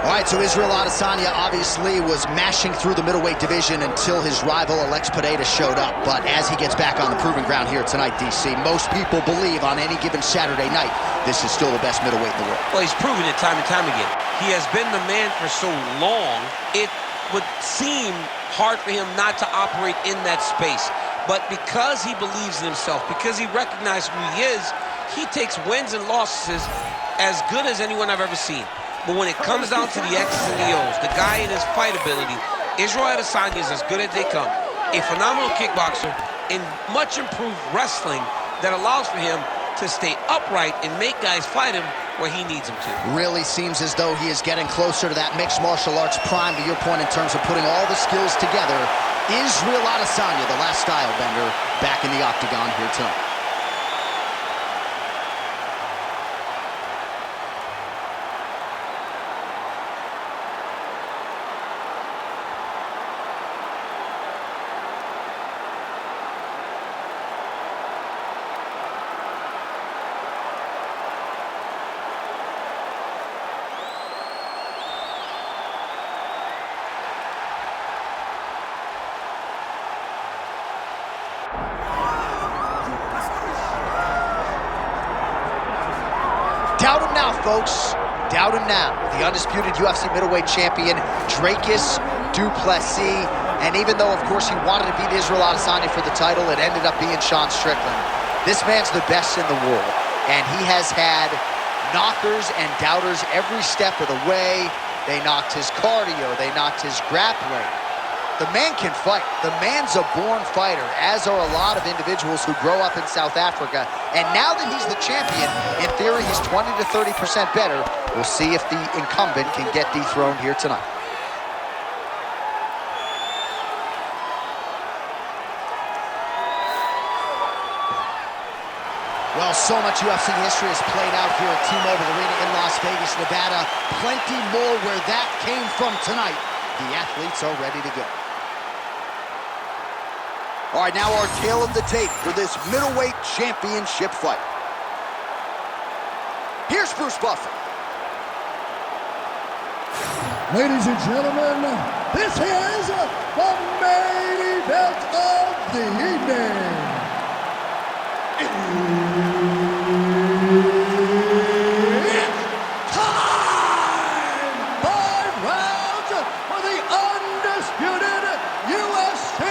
All right, so Israel Adesanya obviously was mashing through the middleweight division until his rival Alex Pereira showed up. But as he gets back on the proving ground here tonight, DC, most people believe on any given Saturday night, this is still the best middleweight in the world. Well, he's proven it time and time again. He has been the man for so long, it would seem hard for him not to operate in that space. But because he believes in himself, because he recognizes who he is, he takes wins and losses as good as anyone I've ever seen. But when it comes down to the X's and the O's, the guy in his fight ability, Israel Adesanya is as good as they come. A phenomenal kickboxer in much improved wrestling that allows for him to stay upright and make guys fight him where he needs them to. Really seems as though he is getting closer to that mixed martial arts prime, to your point, in terms of putting all the skills together. Israel Adesanya, the last style bender, back in the octagon here tonight. Doubt him now, folks. Doubt him now. The undisputed UFC middleweight champion, Dricus Du Plessis. And even though, of course, he wanted to beat Israel Adesanya for the title, it ended up being Sean Strickland. This man's the best in the world. And he has had knockers and doubters every step of the way. They knocked his cardio. They knocked his grappling. The man can fight. The man's a born fighter, as are a lot of individuals who grow up in South Africa. And now that he's the champion, in theory, he's 20 to 30% better. We'll see if the incumbent can get dethroned here tonight. Well, so much UFC history has played out here at T-Mobile Arena in Las Vegas, Nevada. Plenty more where that came from tonight. The athletes are ready to go. All right, now our tale of the tape for this middleweight championship fight. Here's Bruce Buffer. Ladies and gentlemen, this is the main event of the evening. It's time! 5 rounds for the undisputed UFC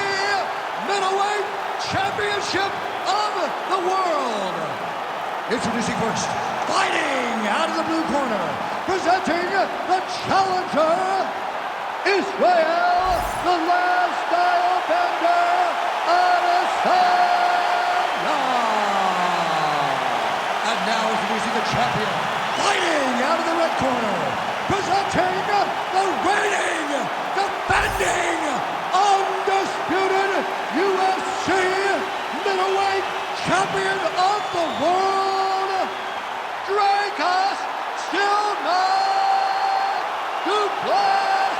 middleweight championship of the world. Introducing first, fighting out of the blue corner, presenting the challenger, Israel, the last style bender, Adesanya. And now introducing the champion, fighting out of the red corner, presenting the reigning, defending, undisputed UFC middleweight champion of the world, Dricus Du Plessis.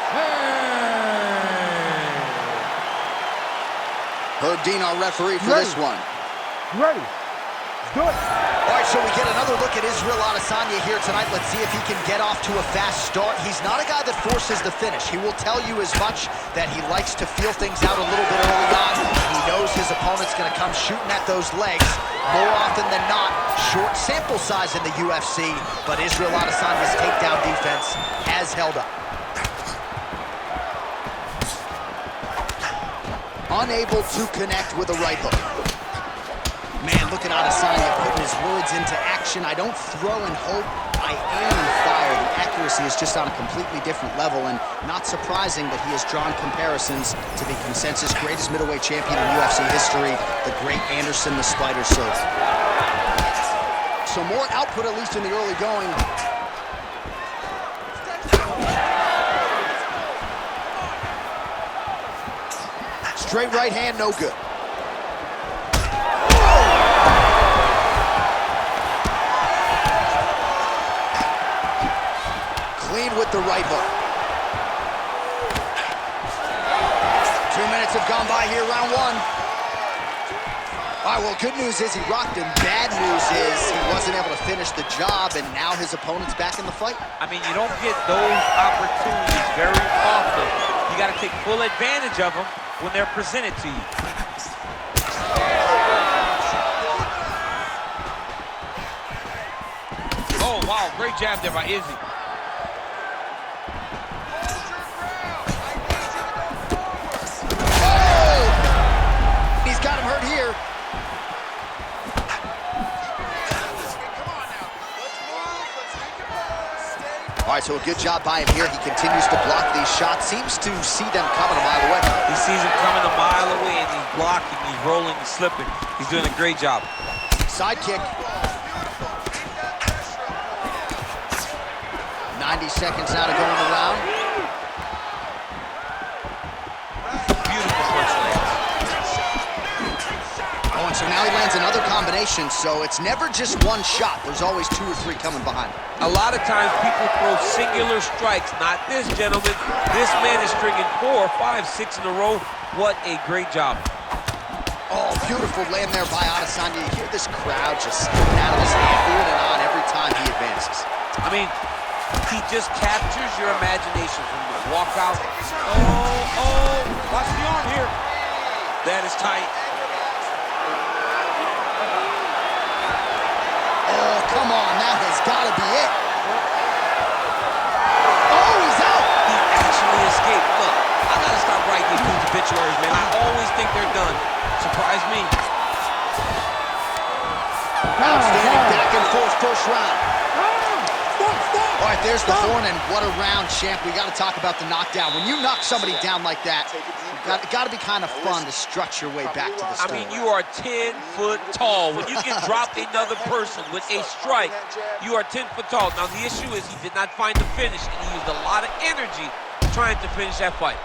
Herb Dean, our referee for this one. Ready. Let's do it. All right, so we get another look at Israel Adesanya here tonight. Let's see if he can get off to a fast start. He's not a guy that forces the finish. He will tell you as much that he likes to feel things out a little bit early on. He knows his opponent's going to come shooting at those legs. More often than not, short sample size in the UFC, but Israel Adesanya's takedown defense has held up. Unable to connect with a right hook. Man, look at Adesanya putting his words into action. I don't throw and hope, I aim and fire. The accuracy is just on a completely different level, and not surprising that he has drawn comparisons to the consensus greatest middleweight champion in UFC history, the great Anderson the Spider Silva. So more output, at least in the early going. Straight right hand, no good. the right hook. 2 minutes have gone by here, round one. All right, well, good news is he rocked him. Bad news is he wasn't able to finish the job, and now his opponent's back in the fight. I mean, you don't get those opportunities very often. You got to take full advantage of them when they're presented to you. Oh, wow, great jab there by Izzy. Oh! He's got him hurt here. All right, so a good job by him here. He continues to block these shots. Seems to see them coming a mile away. He sees them coming a mile away, and he's blocking, he's rolling, he's slipping. He's doing a great job. Side kick. 90 seconds now to go in the round. Beautiful punch lands. Oh, and so now he lands another combination, so it's never just one shot. There's always 2 or 3 coming behind him. A lot of times people throw singular strikes. Not this gentleman. This man is stringing 4, 5, 6 in a row. What a great job. Oh, beautiful land there by Adesanya. You hear this crowd just sticking out of his hand, booing it on every time he advances. I mean, he just captures your imagination from the walkout. Oh, watch the arm here. That is tight. Oh, come on, that has got to be it. Oh, he's out. He actually escaped. Look, I got to stop writing these dudes' obituaries, man. I always think they're done. Surprise me. Outstanding back and forth first round. All right, there's the horn, and what a round, champ. We got to talk about the knockdown. When you knock somebody down like that, it got to be kind of fun to strut your way back to the I stone. mean, you are 10 foot tall. When you can drop another person with a strike, you are 10 foot tall. Now, the issue is he did not find the finish, and he used a lot of energy trying to finish that fight.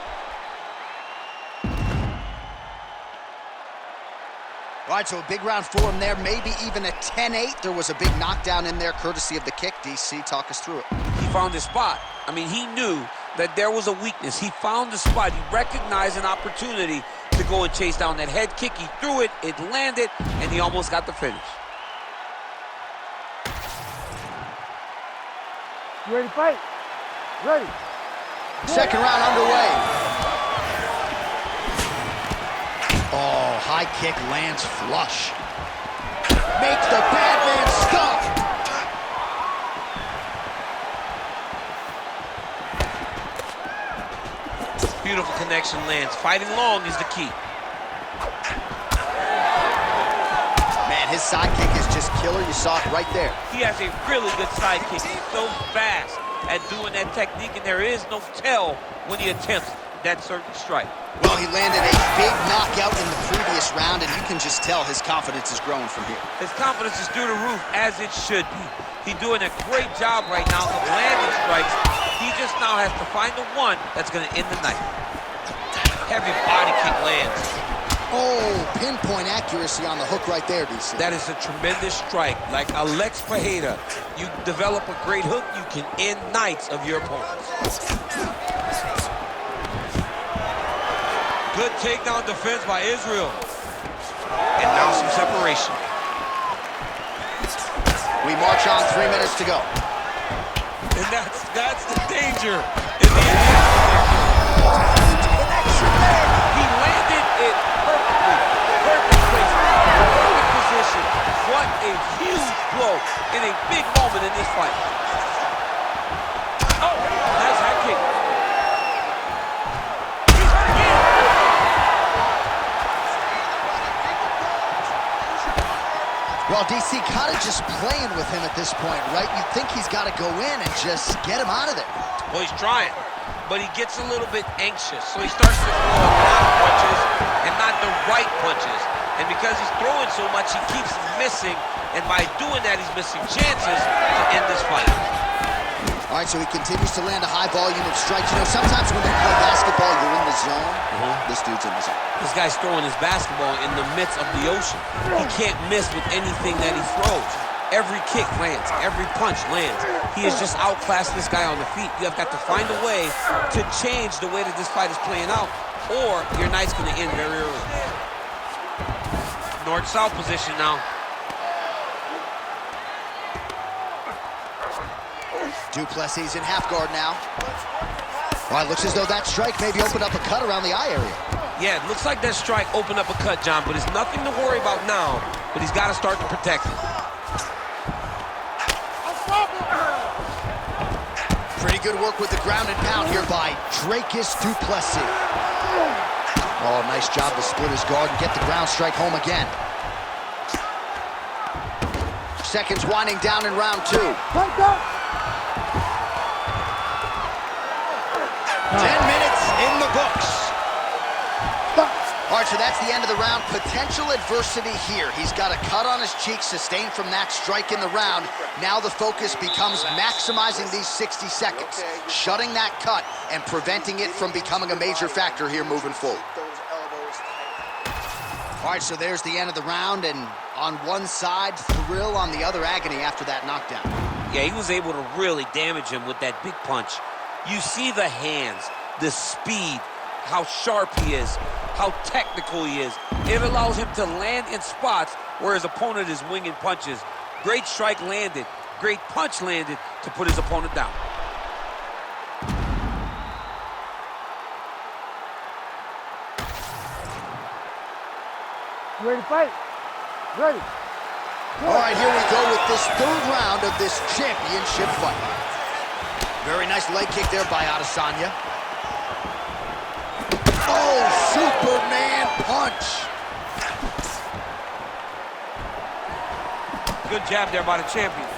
All right, so a big round for him there, maybe even a 10-8. There was a big knockdown in there, courtesy of the kick. DC, talk us through it. He found his spot. I mean, he knew that there was a weakness. He found the spot. He recognized an opportunity to go and chase down that head kick. He threw it, it landed, and he almost got the finish. You ready to fight? Ready. Second round underway. Oh, high kick lands flush. Make the bad man stop. Beautiful connection lands. Fighting long is the key. Man, his side kick is just killer. You saw it right there. He has a really good side kick. He's so fast at doing that technique, and there is no tell when he attempts that certain strike. Well, he landed a big knockout in the previous round, and you can just tell his confidence is growing from here. His confidence is through the roof, as it should be. He's doing a great job right now of landing strikes. He just now has to find the one that's going to end the night. Heavy body kick lands. Oh, pinpoint accuracy on the hook right there, DC. That is a tremendous strike. Like Alex Fajeda, you develop a great hook, you can end nights of your opponents. Good takedown defense by Israel. And now some separation. We march on, 3 minutes to go. And that's the danger in the end. Connection there. He landed it perfectly. Perfect placement. Perfect position. What a huge blow in a big moment in this fight. Oh, nice high kick. He's hurt again. Well, DC kind of just playing with him at this point, right? You think he's got to go in and just get him out of there. Well, he's trying, but he gets a little bit anxious. So he starts to throw a lot of punches and not the right punches. And because he's throwing so much, he keeps missing. And by doing that, he's missing chances to end this fight. All right, so he continues to land a high volume of strikes. You know, sometimes when you play basketball, you're in the zone. This dude's in the zone. This guy's throwing his basketball in the midst of the ocean. He can't miss with anything that he throws. Every kick lands, every punch lands. He has just outclassed this guy on the feet. You have got to find a way to change the way that this fight is playing out, or your night's going to end very early. North-south position now. Du Plessis in half guard now. All right, looks as though that strike maybe opened up a cut around the eye area. Yeah, it looks like that strike opened up a cut, John, but it's nothing to worry about now, but he's got to start to protect it. Pretty good work with the ground and pound here by Dricus Du Plessis. Oh, nice job to split his guard and get the ground strike home again. Seconds winding down in round 2. 10 minutes in the books. All right, so that's the end of the round. Potential adversity here. He's got a cut on his cheek sustained from that strike in the round. Now the focus becomes maximizing these 60 seconds, shutting that cut and preventing it from becoming a major factor here moving forward. All right, so there's the end of the round, and on one side, thrill, on the other, agony after that knockdown. Yeah, he was able to really damage him with that big punch. You see the hands, the speed, how sharp he is, how technical he is. It allows him to land in spots where his opponent is winging punches. Great strike landed, great punch landed to put his opponent down. You ready to fight? Ready. All right, here we go with this third round of this championship fight. Very nice leg kick there by Adesanya. Oh, Superman punch. Good jab there by the champion.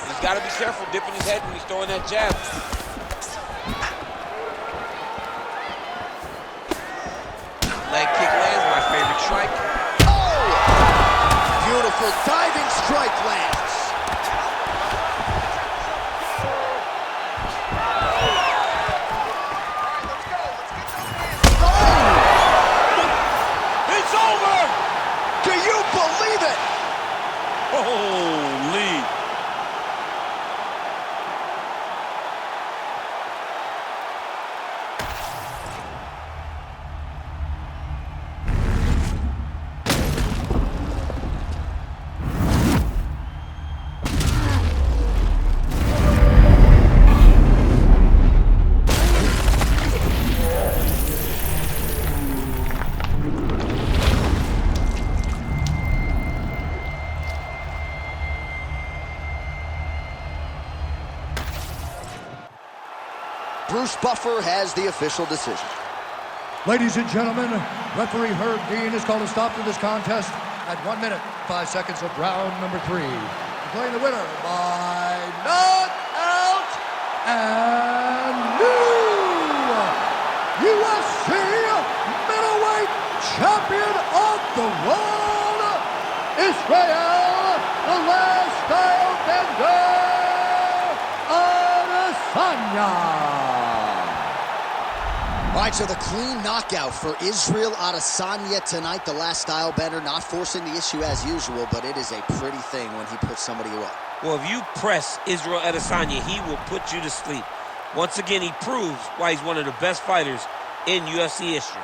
He's got to be careful dipping his head when he's throwing that jab. Leg kick lands, my favorite strike. Oh! Beautiful diving strike lands. It's over! Do you believe it? Holy! Bruce Buffer has the official decision. Ladies and gentlemen, referee Herb Dean has called a stop to this contest at 1 minute, 5 seconds of round number 3. Declaring the winner by knockout and new UFC middleweight champion of the world, Israel, the last style bender, Adesanya. All right, so the clean knockout for Israel Adesanya tonight. The last style bender, not forcing the issue as usual, but it is a pretty thing when he puts somebody away. Well, if you press Israel Adesanya, he will put you to sleep. Once again, he proves why he's one of the best fighters in UFC history.